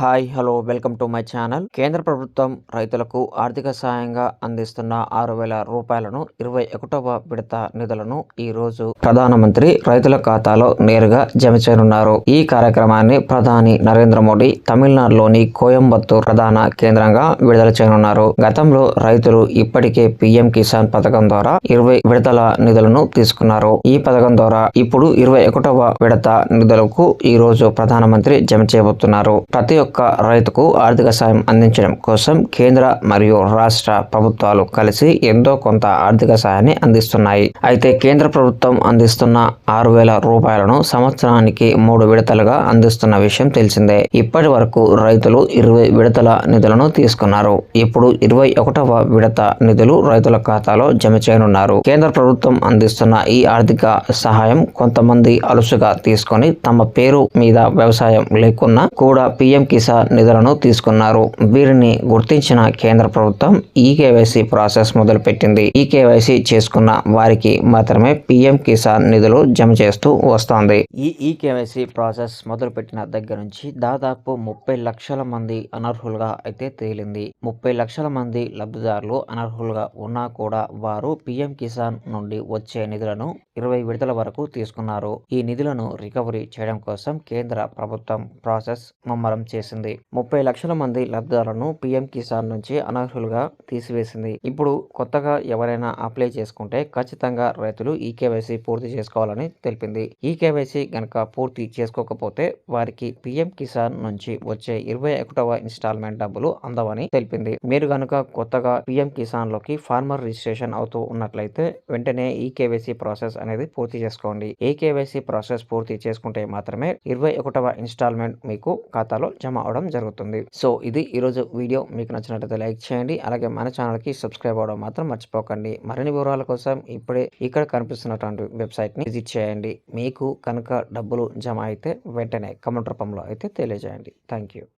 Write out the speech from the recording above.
Hi hello welcome to my channel. కేంద్ర ప్రభుత్వం రైతులకు ఆర్థిక సాయంగా అందిస్తున్న 6,000 రూపాయలను 21వ విడత నిధులను ఈ రోజు ప్రధానమంత్రి రైతుల ఖాతాలో నేరుగా జమ చేయనున్నారు. ఈ కార్యక్రమాన్ని ప్రధాని నరేంద్ర మోడీ తమిళనాడులోని కోయంబత్తూర్ ప్రధాన కేంద్రంగా విడుదల చేయనున్నారు. గతంలో రైతులు ఇప్పటికే పీఎం కిసాన్ పథకం ద్వారా 20 విడతల నిధులను తీసుకున్నారు. ఈ పథకం ద్వారా ఇప్పుడు 21వ విడత నిధులకు ఈ రోజు ప్రధానమంత్రి జమ చేయబోతున్నారు. ప్రతి ఒక్క రైతుకు ఆర్థిక సాయం అందించడం కోసం కేంద్ర మరియు రాష్ట్ర ప్రభుత్వాలు కలిసి ఎంతో కొంత ఆర్థిక సాయాన్ని అందిస్తున్నాయి. అయితే కేంద్ర ప్రభుత్వం అందిస్తున్న 6,000 రూపాయలను సంవత్సరానికి 3 విడతలుగా అందిస్తున్న విషయం తెలిసిందే. ఇప్పటి వరకు రైతులు 20 విడతల నిధులను తీసుకున్నారు. ఇప్పుడు 21వ విడత నిధులు రైతుల ఖాతాలో జమ చేయనున్నారు. కేంద్ర ప్రభుత్వం అందిస్తున్న ఈ ఆర్థిక సహాయం కొంతమంది అలుసుగా తీసుకొని తమ పేరు మీద వ్యవసాయం లేకున్నా కూడా పీఎం కిసాన్ నిధులను తీసుకున్నారు. వీరిని గుర్తించిన కేంద్ర ప్రభుత్వం ఈకేవైసీ ప్రాసెస్ మొదలుపెట్టింది. ఈకేవైసీ చేసుకున్న వారికి మాత్రమే పీఎం కిసాన్ నిధులు జమ చేస్తూ వస్తోంది. ఈ ఈకేవైసీ ప్రాసెస్ మొదలుపెట్టిన దగ్గర నుంచి దాదాపు 30 లక్షల మంది అనర్హులుగా అయితే తేలింది. 30 లక్షల మంది లబ్ధిదారులు అనర్హులుగా ఉన్నా కూడా వారు పీఎం కిసాన్ నుండి వచ్చే నిధులను 20 విడతల వరకు తీసుకున్నారు. ఈ నిధులను రికవరీ చేయడం కోసం కేంద్ర ప్రభుత్వం ప్రాసెస్ ముమ్మరం చేసింది. 30 లక్షల మంది లబ్ధిదారులను పీఎం కిసాన్ నుంచి అనర్హులుగా తీసివేసింది. ఇప్పుడు కొత్తగా ఎవరైనా అప్లై చేసుకుంటే ఖచ్చితంగా రైతులు ఈకేవైసీ పూర్తి చేసుకోవాలని తెలిపింది. ఈకేవైసీ గనక పూర్తి చేసుకోకపోతే వారికి పీఎం కిసాన్ నుంచి వచ్చే 21వ ఇన్స్టాల్మెంట్ డబ్బులు అందవని తెలిపింది. మీరు గనుక కొత్తగా పీఎం కిసాన్ లోకి ఫార్మర్ రిజిస్ట్రేషన్ అవుతూ ఉన్నట్లయితే వెంటనే ఈకేవైసీ ప్రాసెస్ అనేది పూర్తి చేసుకోండి. ఈకేవైసీ ప్రాసెస్ పూర్తి చేసుకుంటే మాత్రమే 21వ ఇన్స్టాల్మెంట్ మీకు ఖాతాలో జమ అవడం జరుగుతుంది. సో ఇది ఈరోజు వీడియో. మీకు నచ్చినట్లయితే లైక్ చేయండి. అలాగే మన ఛానల్కి సబ్స్క్రైబ్ అవ్వడం మాత్రం మర్చిపోకండి. మరిన్ని వివరాల కోసం ఇప్పుడే ఇక్కడ కనిపిస్తున్నటువంటి వెబ్సైట్ని విజిట్ చేయండి. మీకు కనుక డబ్బులు జమ అయితే వెంటనే కామెంట్ రూపంలో అయితే తెలియజేయండి. Thank you.